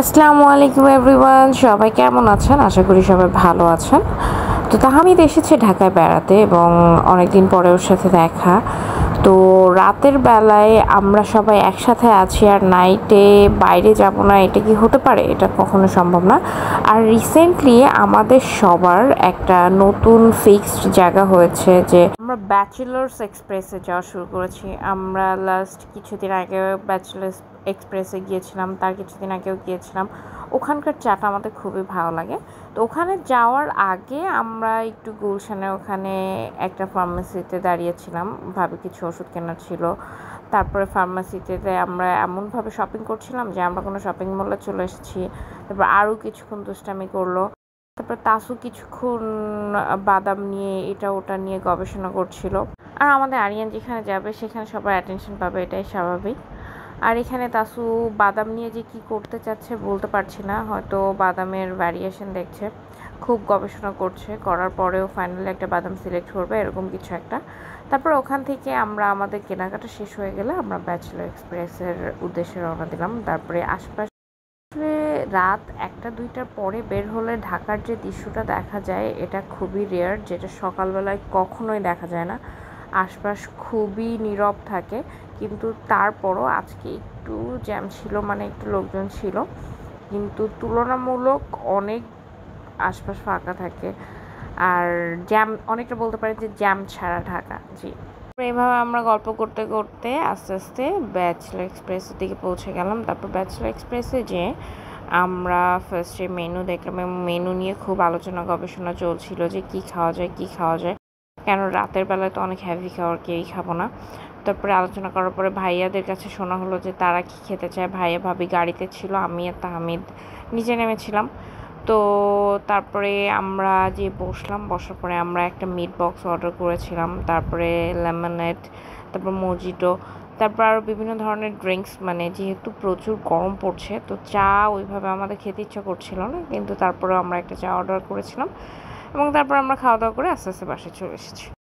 আসসালামু আলাইকুম এভরিওয়ান, সবাই কেমন আছেন? আশা করি সবাই ভালো আছেন। তো তাহমিদ এসেছে ঢাকায় বেড়াতে এবং অনেকদিন পরে ওর সাথে দেখা। তো রাতের বেলায় আমরা সবাই একসাথে আছি আর নাইটে বাইরে যাব না, এটা কি হতে পারে? এটা কখনো সম্ভব না। আর রিসেন্টলি আমাদের সবার একটা নতুন ফিক্সড জায়গা হয়েছে যে আমরা ব্যাচেলার্স এক্সপ্রেসে যাওয়া শুরু করেছি। আমরা লাস্ট কিছুদিন আগে ব্যাচেলার্স এক্সপ্রেসে গিয়েছিলাম, তার কিছুদিন আগেও গিয়েছিলাম। ওখানকার চাটা আমাদের খুবই ভালো লাগে। তো ওখানে যাওয়ার আগে আমরা একটু গুলশানের ওখানে একটা ফার্মেসিতে দাঁড়িয়েছিলাম, ভাবে কিছু ওষুধ কেনার ছিল। তারপরে ফার্মেসিতে আমরা এমনভাবে শপিং করছিলাম যে আমরা কোনো শপিং মলে চলে এসেছি। তারপর আরও কিছুক্ষণ দুষ্টামি করলো। তারপর তাসু কিছুক্ষণ বাদাম নিয়ে এটা ওটা নিয়ে গবেষণা করছিল। আর আমাদের আরিয়ান যেখানে যাবে সেখানে সবার অ্যাটেনশন পাবে, এটাই স্বাভাবিক। আর এখানে তাসু বাদাম নিয়ে যে কি করতে চাচ্ছে বলতে পারছি না, হয়তো বাদামের ভ্যারিয়েশন দেখছে, খুব গবেষণা করছে, করার পরেও ফাইনালি একটা বাদাম সিলেক্ট করবে, এরকম কিছু একটা। তারপর ওখান থেকে আমরা আমাদের কেনাকাটা শেষ হয়ে গেলে আমরা ব্যাচেলার এক্সপ্রেসের উদ্দেশ্যে রওনা দিলাম। তারপরে আশপাশ রাত 1টা-2টার পরে বের হলে ঢাকার যে দৃশ্যটা দেখা যায় এটা খুবই রেয়ার, যেটা সকালবেলায় কখনোই দেখা যায় না। আশপাশ খুবই নীরব থাকে, কিন্তু তারপরও আজকে একটু জ্যাম ছিল, মানে একটু লোকজন ছিল, কিন্তু তুলনামূলক অনেক আশপাশ ফাঁকা থাকে। আর জ্যাম অনেকটা বলতে পারে যে জ্যাম ছাড়া ঢাকা। জি, এইভাবে আমরা গল্প করতে করতে আস্তে আস্তে ব্যাচেলার এক্সপ্রেসের দিকে পৌঁছে গেলাম। তারপর ব্যাচেলার এক্সপ্রেসে যে আমরা ফার্স্টে মেনু দেখলাম এবং মেনু নিয়ে খুব আলোচনা গবেষণা চলছিল যে কী খাওয়া যায় কী খাওয়া যায়, কেন রাতের বেলায় তো অনেক হেভি খাওয়ার, কেউই খাবো না। তারপরে আলোচনা করার পরে ভাইয়াদের কাছে শোনা হলো যে তারা কী খেতে চায়। ভাইয়া ভাবি গাড়িতে ছিল, আমি আর তাহমিদ নিচে নেমেছিলাম। তো তারপরে আমরা যে বসার পরে আমরা একটা মিট বক্স অর্ডার করেছিলাম, তারপরে লেমনেড, তারপর মজিটো, তারপর আরও বিভিন্ন ধরনের ড্রিঙ্কস। মানে যেহেতু প্রচুর গরম পড়ছে তো চা ওইভাবে আমাদের খেতে ইচ্ছা করছিল না, কিন্তু তারপরেও আমরা একটা চা অর্ডার করেছিলাম এবং তারপর আমরা খাওয়া দাওয়া করে আস্তে আস্তে বাসায় চলে এসেছি।